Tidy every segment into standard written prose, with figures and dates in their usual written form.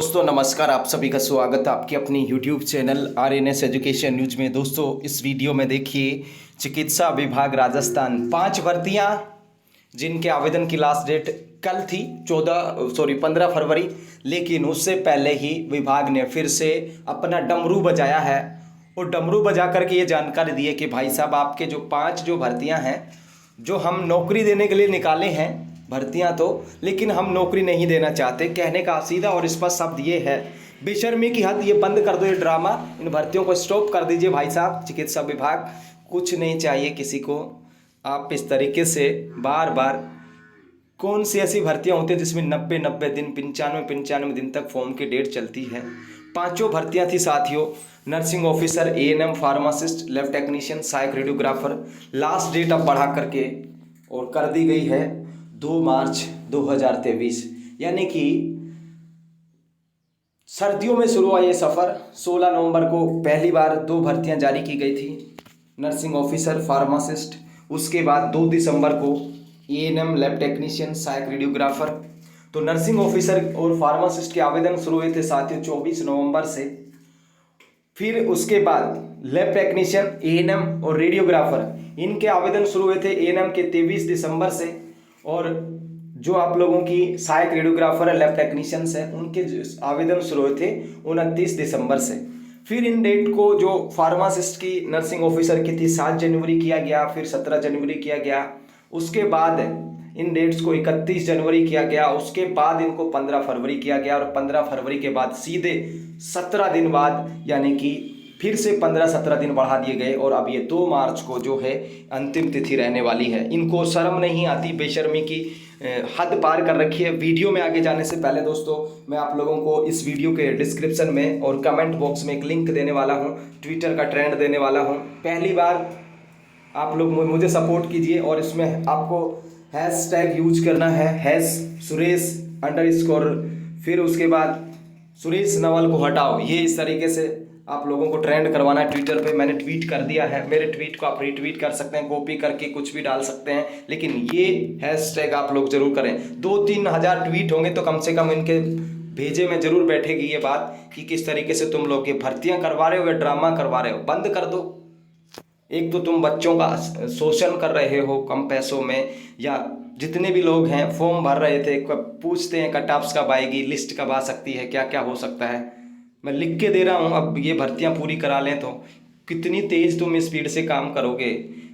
दोस्तों नमस्कार, आप सभी का स्वागत है आपके अपनी YouTube channel RNS education news में। दोस्तों इस वीडियो में देखिए, चिकित्सा विभाग राजस्थान 5 भर्तियां जिनके आवेदन की लास्ट डेट कल थी 15 फरवरी, लेकिन उससे पहले ही विभाग ने फिर से अपना डमरू बजाया है और डमरू बजा करके ये जानकारी दी है कि भाई साहब आपके जो 5 भर्तियां हैं जो हम नौकरी देने के लिए निकाले हैं भर्तियां तो, लेकिन हम नौकरी नहीं देना चाहते। कहने का सीधा और स्पष्ट शब्द ये है, बेशर्मी की हद, ये बंद कर दो ये ड्रामा, इन भर्तियों को स्टॉप कर दीजिए भाई साहब। चिकित्सा विभाग कुछ नहीं चाहिए किसी को। आप इस तरीके से बार बार, कौन सी ऐसी भर्तियां होती हैं जिसमें 90 दिन 95 दिन तक फॉर्म की डेट चलती है। 5 भर्तियां थी साथियों, nursing officer, ANM, pharmacist, lab technician, सहायक रेडियोग्राफर। लास्ट डेट अब बढ़ा करके और कर दी गई है 2 मार्च 2023, यानी कि सर्दियों में शुरू हुआ ये सफ़र। 16 नवंबर को पहली बार 2 भर्तियां जारी की गई थी, नर्सिंग ऑफिसर, फार्मासिस्ट। उसके बाद 2 दिसंबर को एएनएम, लैब टेक्नीशियन, सहायक रेडियोग्राफर। तो नर्सिंग ऑफिसर और फार्मासिस्ट के आवेदन शुरू हुए थे साथियों 24 नवंबर से। फिर उसके बाद लैब टेक्नीशियन, एएनएम और रेडियोग्राफर, इनके आवेदन शुरू हुए थे एएनएम के 23 दिसंबर से, और जो आप लोगों की सहायक रेडियोग्राफर है, लैब टेक्नीशियंस है, उनके आवेदन शुरू हुए थे 29 दिसंबर से। फिर इन डेट को जो फार्मासिस्ट की, नर्सिंग ऑफिसर की थी 7 जनवरी किया गया, फिर 17 जनवरी किया गया। उसके बाद इन डेट्स को 31 जनवरी किया गया। उसके बाद इनको 15 फरवरी किया गया, और 15 फरवरी के बाद सीधे 17 दिन बाद, यानी कि फिर से 15-17 दिन बढ़ा दिए गए, और अब ये 2 मार्च को जो है अंतिम तिथि रहने वाली है। इनको शर्म नहीं आती, बेशर्मी की हद पार कर रखी है। वीडियो में आगे जाने से पहले दोस्तों, मैं आप लोगों को इस वीडियो के डिस्क्रिप्शन में और कमेंट बॉक्स में एक लिंक देने वाला हूँ, ट्विटर का ट्रेंड देने वाला हूँ। पहली बार आप लोग मुझे सपोर्ट कीजिए, और इसमें आपको हैशटैग यूज करना है, #सुरेश_, फिर उसके बाद सुरेश नवल को हटाओ। ये इस तरीके से आप लोगों को ट्रेंड करवाना है ट्विटर पे। मैंने ट्वीट कर दिया है, मेरे ट्वीट को आप रीट्वीट कर सकते हैं, कॉपी करके कुछ भी डाल सकते हैं, लेकिन ये हैशटैग आप लोग जरूर करें। 2-3 हज़ार ट्वीट होंगे तो कम से कम इनके भेजे में जरूर बैठेगी ये बात कि किस तरीके से तुम लोग ये भर्तियां करवा रहे हो या ड्रामा करवा रहे हो। बंद कर दो। एक तो तुम बच्चों का शोषण कर रहे हो कम पैसों में, या जितने भी लोग हैं फॉर्म भर रहे थे, पूछते हैं कट ऑफ्स कब आएगी, लिस्ट कब आ सकती है, क्या क्या हो सकता है। मैं लिख के दे रहा हूँ, अब ये भर्तियाँ पूरी करा लें तो कितनी तेज़ तुम स्पीड से काम करोगे।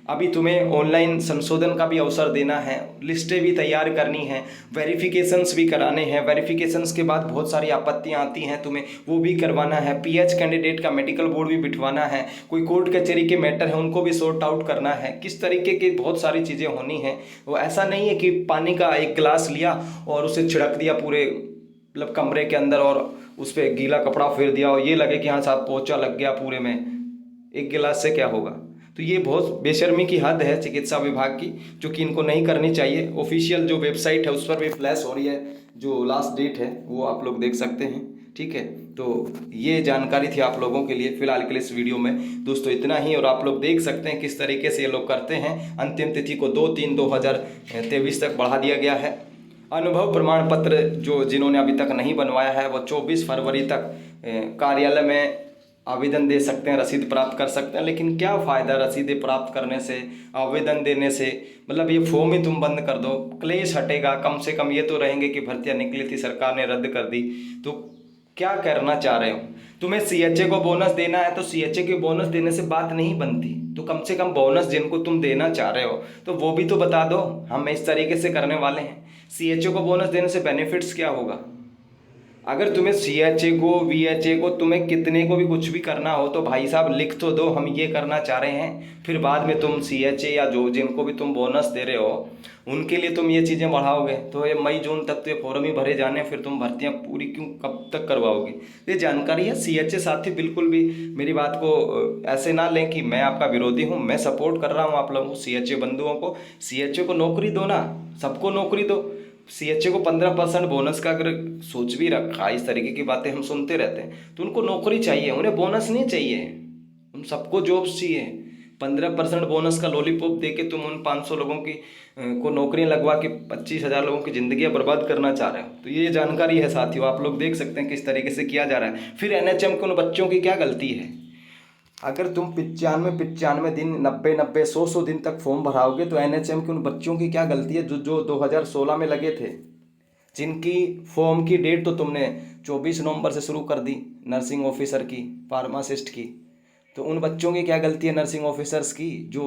अभी तुम्हें ऑनलाइन संशोधन का भी अवसर देना है, लिस्टें भी तैयार करनी हैं, वेरिफिकेशंस भी कराने हैं। वेरिफिकेशंस के बाद बहुत सारी आपत्तियां आती हैं, तुम्हें वो भी करवाना है। पीएच कैंडिडेट का मेडिकल बोर्ड भी बिठवाना है, कोई कोर्ट कचहरी के मैटर है उनको भी सॉर्ट आउट करना है। किस तरीके की बहुत सारी चीज़ें होनी हैं। वो ऐसा नहीं है कि पानी का एक गिलास लिया और उसे छिड़क दिया पूरे मतलब कमरे के अंदर, और उस पर गीला कपड़ा फेर दिया और ये लगे कि हाँ साहब पोछा लग गया पूरे में। एक गिलास से क्या होगा। तो ये बहुत बेशर्मी की हद है चिकित्सा विभाग की, जो कि इनको नहीं करनी चाहिए। ऑफिशियल जो वेबसाइट है उस पर भी फ्लैश हो रही है, जो लास्ट डेट है वो आप लोग देख सकते हैं। ठीक है, तो ये जानकारी थी आप लोगों के लिए फिलहाल के लिए इस वीडियो में दोस्तों, इतना ही। और आप लोग देख सकते हैं किस तरीके से ये लोग करते हैं। अंतिम तिथि को 2/3/2023 तक बढ़ा दिया गया है। अनुभव प्रमाण पत्र जो जिन्होंने अभी तक नहीं बनवाया है वो 24 फरवरी तक कार्यालय में आवेदन दे सकते हैं, रसीद प्राप्त कर सकते हैं। लेकिन क्या फ़ायदा रसीदें प्राप्त करने से, आवेदन देने से, मतलब ये फॉर्म ही तुम बंद कर दो, क्लेश हटेगा। कम से कम ये तो रहेंगे कि भर्तियाँ निकली थी, सरकार ने रद्द कर दी। तो क्या करना चाह रहे हो। तुम्हें सीएचए को बोनस देना है तो सीएचए के बोनस देने से बात नहीं बनती, तो कम से कम बोनस जिनको तुम देना चाह रहे हो तो वो भी तो बता दो, हम इस तरीके से करने वाले हैं। सीएचए को बोनस देने से बेनिफिट्स क्या होगा। अगर तुम्हें सीएचए को, वीएचए को, तुम्हें कितने को भी कुछ भी करना हो तो भाई साहब लिख तो दो हम ये करना चाह रहे हैं। फिर बाद में तुम सीएचए या जो जिनको भी तुम बोनस दे रहे हो उनके लिए तुम ये चीज़ें बढ़ाओगे तो ये मई जून तक तो ये फॉर्म ही भरे जाने, फिर तुम भर्तियाँ पूरी क्यों कब तक करवाओगे। ये जानकारी है। सीएचए साथी बिल्कुल भी मेरी बात को ऐसे ना लें कि मैं आपका विरोधी हूँ, मैं सपोर्ट कर रहा हूँ आप लोगों को, सीएचए बंधुओं को। सीएचए को नौकरी दो ना, सबको नौकरी दो। सीएचए को 15% बोनस का अगर सोच भी रखा, इस तरीके की बातें हम सुनते रहते हैं, तो उनको नौकरी चाहिए, उन्हें बोनस नहीं चाहिए। उन सबको जॉब्स चाहिए। 15% बोनस का लॉलीपॉप दे के तुम उन 500 लोगों की को नौकरियां लगवा के 25,000 लोगों की ज़िंदगियां बर्बाद करना चाह रहे हो। तो ये जानकारी है साथियों, आप लोग देख सकते हैं किस तरीके से किया जा रहा है। फिर एनएचएम के उन बच्चों की क्या गलती है? अगर तुम 95 दिन 90 100 दिन तक फॉर्म भराओगे तो एनएचएम के उन बच्चों की क्या गलती है जो 2016 में लगे थे, जिनकी फॉर्म की डेट तो तुमने 24 नवंबर से शुरू कर दी, नर्सिंग ऑफिसर की, फार्मासिस्ट की। तो उन बच्चों की क्या गलती है नर्सिंग ऑफिसर्स की जो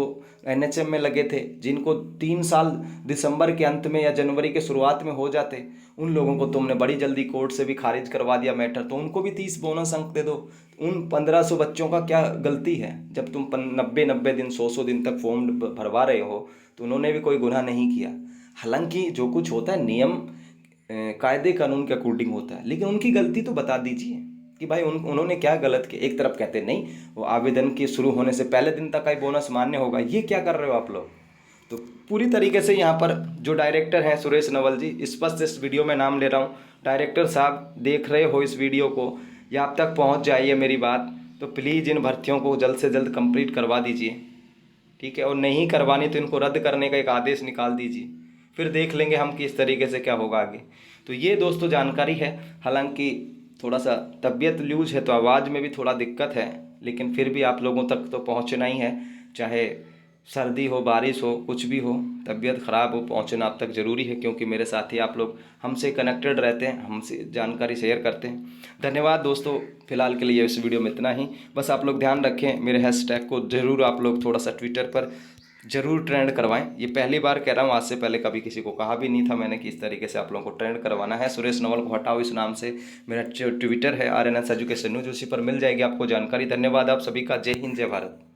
एनएचएम में लगे थे, जिनको 3 साल दिसंबर के अंत में या जनवरी के शुरुआत में हो जाते, उन लोगों को तुमने बड़ी जल्दी कोर्ट से भी खारिज करवा दिया मैटर। तो उनको भी 30 बोनस अंक दे दो। उन 1500 बच्चों का क्या गलती है? जब तुम 90 दिन 100 दिन तक फॉर्म भरवा रहे हो तो उन्होंने भी कोई गुनाह नहीं किया। हालांकि जो कुछ होता है नियम कायदे कानून के अकॉर्डिंग होता है, लेकिन उनकी गलती तो बता दीजिए कि भाई उन्होंने क्या गलत किया। एक तरफ कहते नहीं वो आवेदन के शुरू होने से पहले दिन तक का बोनस मान्य होगा, ये क्या कर रहे हो आप लोग? तो पूरी तरीके से यहाँ पर जो डायरेक्टर हैं सुरेश नवल जी, स्पष्ट इस वीडियो में नाम ले रहा हूँ, डायरेक्टर साहब देख रहे हो इस वीडियो को या आप तक पहुँच जाइए मेरी बात, तो प्लीज़ इन भर्तियों को जल्द से जल्द कंप्लीट करवा दीजिए, ठीक है। और नहीं करवानी तो इनको रद्द करने का एक आदेश निकाल दीजिए, फिर देख लेंगे हम किस तरीके से क्या होगा आगे। तो ये दोस्तों जानकारी है। हालांकि थोड़ा सा तबीयत लूज है तो आवाज़ में भी थोड़ा दिक्कत है, लेकिन फिर भी आप लोगों तक तो पहुंचना ही है, चाहे सर्दी हो बारिश हो कुछ भी हो, तबीयत ख़राब हो, पहुंचना आप तक ज़रूरी है, क्योंकि मेरे साथी आप लोग हमसे कनेक्टेड रहते हैं, हमसे जानकारी शेयर करते हैं। धन्यवाद दोस्तों, फिलहाल के लिए इस वीडियो में इतना ही। बस आप लोग ध्यान रखें, मेरे हैशटैग को ज़रूर आप लोग थोड़ा सा ट्विटर पर ज़रूर ट्रेंड करवाएं। ये पहली बार कह रहा हूँ, आज से पहले कभी किसी को कहा भी नहीं था मैंने कि इस तरीके से आप लोगों को ट्रेंड करवाना है। सुरेश नवल को हटाओ इस नाम से मेरा ट्विटर है, RNS एजुकेशन न्यूज, उसी पर मिल जाएगी आपको जानकारी। धन्यवाद आप सभी का। जय हिंद, जय भारत।